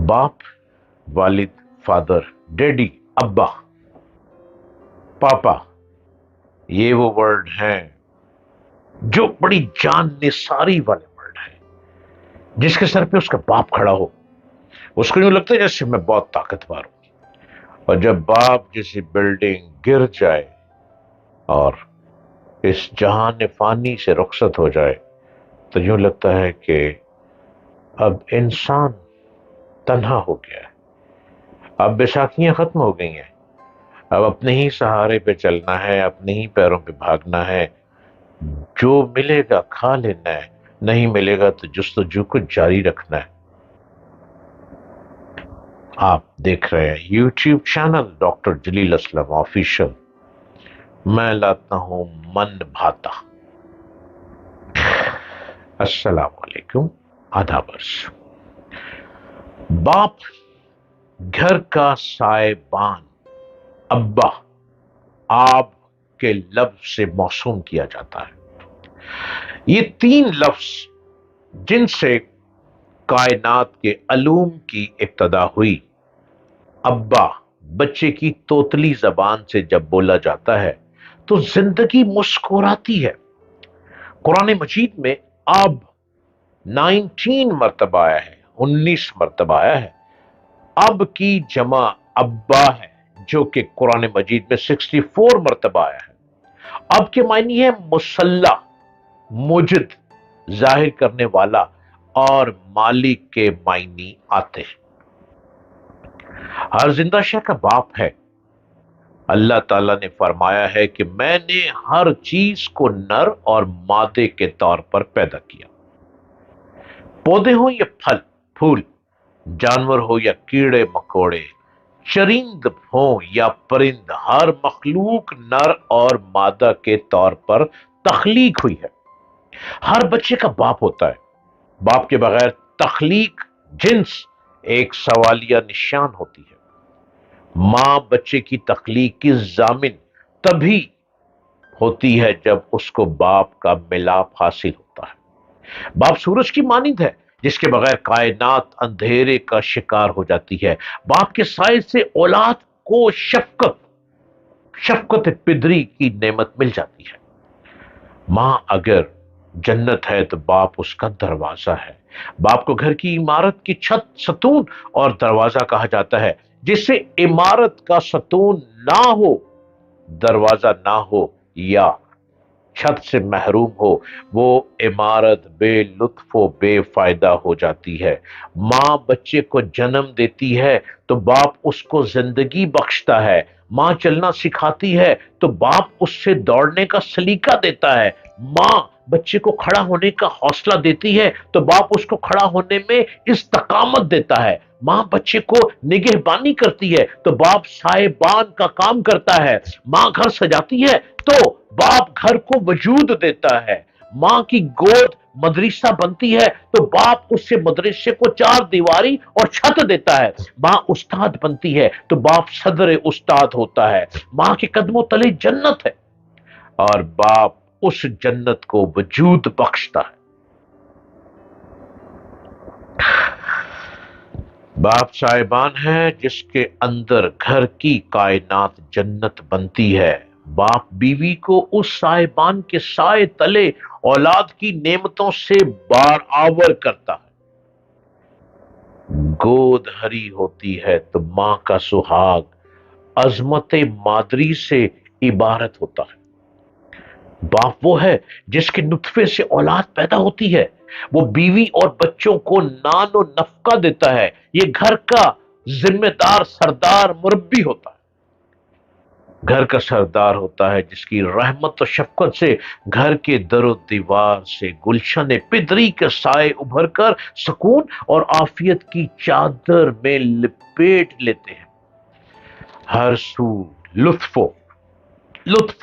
باپ، والد، father, daddy, ابا، پاپا، یہ وہ ورڈ ہیں جو بڑی جان نثاری والے ورڈ ہیں. جس کے سر پہ اس کا باپ کھڑا ہو اس کو یوں لگتا ہے جیسے میں بہت طاقتور ہوں. اور جب باپ جیسی بلڈنگ گر جائے اور اس جہان فانی سے رخصت ہو جائے تو یوں لگتا ہے کہ اب انسان تنہا ہو گیا ہے. اب بیساکھیاں ختم ہو گئی ہیں. اب اپنے ہی سہارے پہ چلنا ہے، اپنے ہی پیروں پہ بھاگنا ہے. جو ملے گا کھا لینا ہے، نہیں ملے گا تو جستجو کو جاری رکھنا ہے. آپ دیکھ رہے ہیں یوٹیوب چینل ڈاکٹر جلیل اسلم آفیشل. میں لاتا ہوں من بھاتا. السلام علیکم، آداب عرض. باپ گھر کا سائبان، ابا آب کے لفظ سے موسوم کیا جاتا ہے. یہ تین لفظ جن سے کائنات کے علوم کی ابتدا ہوئی. ابا بچے کی توتلی زبان سے جب بولا جاتا ہے تو زندگی مسکراتی ہے. قرآن مجید میں اب 19 مرتبہ آیا ہے، 19 مرتبہ آیا ہے. اب کی جمع ابا ہے جو کہ قرآن مجید میں 64 مرتبہ آیا ہے. اب کے معنی ہے مسلح، مجد، ظاہر کرنے والا اور مالک کے معنی آتے ہیں. ہر زندہ شے کا باپ ہے. اللہ تعالیٰ نے فرمایا ہے کہ میں نے ہر چیز کو نر اور مادے کے طور پر پیدا کیا. پودے ہوں یا پھل پھول، جانور ہو یا کیڑے مکوڑے، چرند ہوں یا پرند، ہر مخلوق نر اور مادہ کے طور پر تخلیق ہوئی ہے. ہر بچے کا باپ ہوتا ہے. باپ کے بغیر تخلیق جنس ایک سوالیہ نشان ہوتی ہے. ماں بچے کی تخلیق کی ضامن تبھی ہوتی ہے جب اس کو باپ کا ملاپ حاصل ہوتا ہے. باپ سورج کی مانند ہے جس کے بغیر کائنات اندھیرے کا شکار ہو جاتی ہے. باپ کے سائے سے اولاد کو شفقت پدری کی نعمت مل جاتی ہے. ماں اگر جنت ہے تو باپ اس کا دروازہ ہے. باپ کو گھر کی عمارت کی چھت، ستون اور دروازہ کہا جاتا ہے. جس سے عمارت کا ستون نہ ہو، دروازہ نہ ہو یا چھت سے محروم ہو، وہ عمارت بے لطف و بے فائدہ ہو جاتی ہے. ماں بچے کو جنم دیتی ہے تو باپ اس کو زندگی بخشتا ہے. ماں چلنا سکھاتی ہے تو باپ اس سے دوڑنے کا سلیقہ دیتا ہے. ماں بچے کو کھڑا ہونے کا حوصلہ دیتی ہے تو باپ اس کو کھڑا ہونے میں استقامت دیتا ہے. ماں بچے کو نگہبانی کرتی ہے تو باپ سائبان کا کام کرتا ہے. ماں گھر سجاتی ہے تو باپ گھر کو وجود دیتا ہے. ماں کی گود مدرسہ بنتی ہے تو باپ اس سے مدرسے کو چار دیواری اور چھت دیتا ہے. ماں استاد بنتی ہے تو باپ صدر استاد ہوتا ہے. ماں کے قدموں تلے جنت ہے اور باپ اس جنت کو وجود بخشتا ہے. باپ سائبان ہے جس کے اندر گھر کی کائنات جنت بنتی ہے. باپ بیوی کو اس سائبان کے سائے تلے اولاد کی نعمتوں سے بار آور کرتا ہے. گود ہری ہوتی ہے تو ماں کا سہاگ عظمت مادری سے عبارت ہوتا ہے. باپ وہ ہے جس کے نطفے سے اولاد پیدا ہوتی ہے. وہ بیوی اور بچوں کو نان و نفقہ دیتا ہے. یہ گھر کا ذمہ دار سردار مربی ہوتا ہے. گھر کا سردار ہوتا ہے جس کی رحمت و شفقت سے گھر کے در و دیوار سے گلشن پدری کے سائے ابھر کر سکون اور عافیت کی چادر میں لپیٹ لیتے ہیں. ہر سو لطف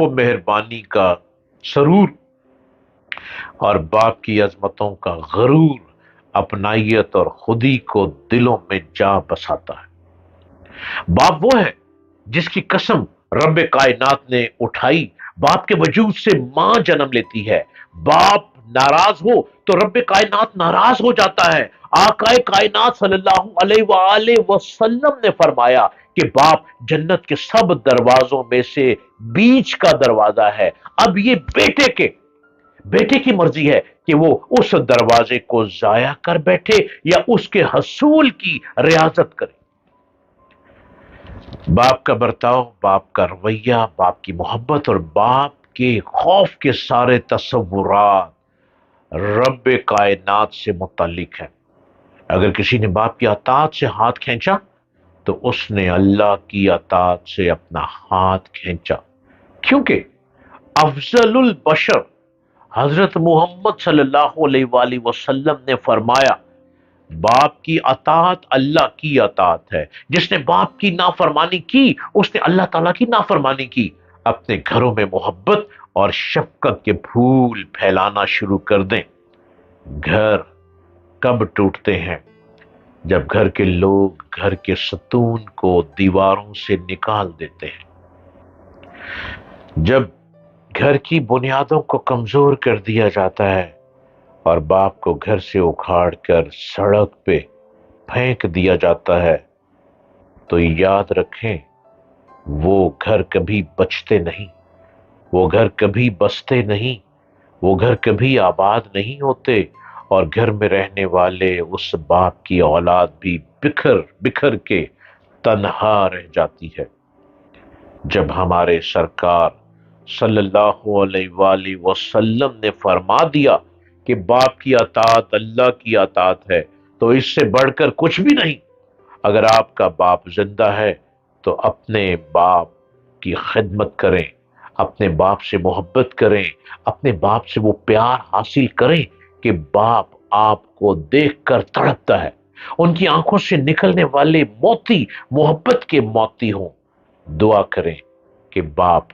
و مہربانی کا سرور اور باپ کی عظمتوں کا غرور اپنائیت اور خودی کو دلوں میں جا بساتا ہے. باپ وہ ہے جس کی قسم رب کائنات نے اٹھائی. باپ کے وجود سے ماں جنم لیتی ہے. باپ ناراض ہو تو رب کائنات ناراض ہو جاتا ہے. آقائے کائنات صلی اللہ علیہ وآلہ وسلم نے فرمایا کہ باپ جنت کے سب دروازوں میں سے بیچ کا دروازہ ہے، اب یہ بیٹے کی مرضی ہے کہ وہ اس دروازے کو ضائع کر بیٹھے یا اس کے حصول کی ریاضت کرے۔ باپ کا برتاؤ، باپ کا رویہ، باپ کی محبت اور باپ کے خوف کے سارے تصورات رب کائنات سے متعلق ہیں۔ اگر کسی نے باپ کی اطاعت سے ہاتھ کھینچا تو اس نے اللہ کی اطاعت سے اپنا ہاتھ کھینچا، کیونکہ افضل البشر حضرت محمد صلی اللہ علیہ وآلہ وسلم نے فرمایا باپ کی اطاعت اللہ کی اطاعت ہے، جس نے باپ کی نافرمانی کی اس نے اللہ تعالیٰ کی نافرمانی کی۔ اپنے گھروں میں محبت اور شفقت کے پھول پھیلانا شروع کر دیں۔ گھر کب ٹوٹتے ہیں؟ جب گھر کے لوگ گھر کے ستون کو دیواروں سے نکال دیتے ہیں، جب گھر کی بنیادوں کو کمزور کر دیا جاتا ہے اور باپ کو گھر سے اکھاڑ کر سڑک پہ پھینک دیا جاتا ہے، تو یاد رکھیں وہ گھر کبھی بچتے نہیں، وہ گھر کبھی بستے نہیں، وہ گھر کبھی آباد نہیں ہوتے، اور گھر میں رہنے والے اس باپ کی اولاد بھی بکھر بکھر کے تنہا رہ جاتی ہے۔ جب ہمارے سرکار صلی اللہ علیہ وآلہ وسلم نے فرما دیا کہ باپ کی اطاعت اللہ کی اطاعت ہے تو اس سے بڑھ کر کچھ بھی نہیں۔ اگر آپ کا باپ زندہ ہے تو اپنے باپ کی خدمت کریں، اپنے باپ سے محبت کریں، اپنے باپ سے وہ پیار حاصل کریں کہ باپ آپ کو دیکھ کر تڑپتا ہے، ان کی آنکھوں سے نکلنے والے موتی محبت کے موتی ہوں۔ دعا کریں کہ باپ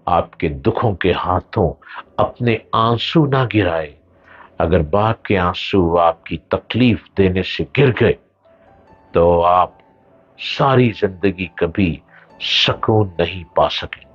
آپ کے دکھوں کے ہاتھوں اپنے آنسو نہ گرائے۔ اگر باپ کے آنسو آپ کی تکلیف دینے سے گر گئے تو آپ ساری زندگی کبھی سکون نہیں پا سکیں۔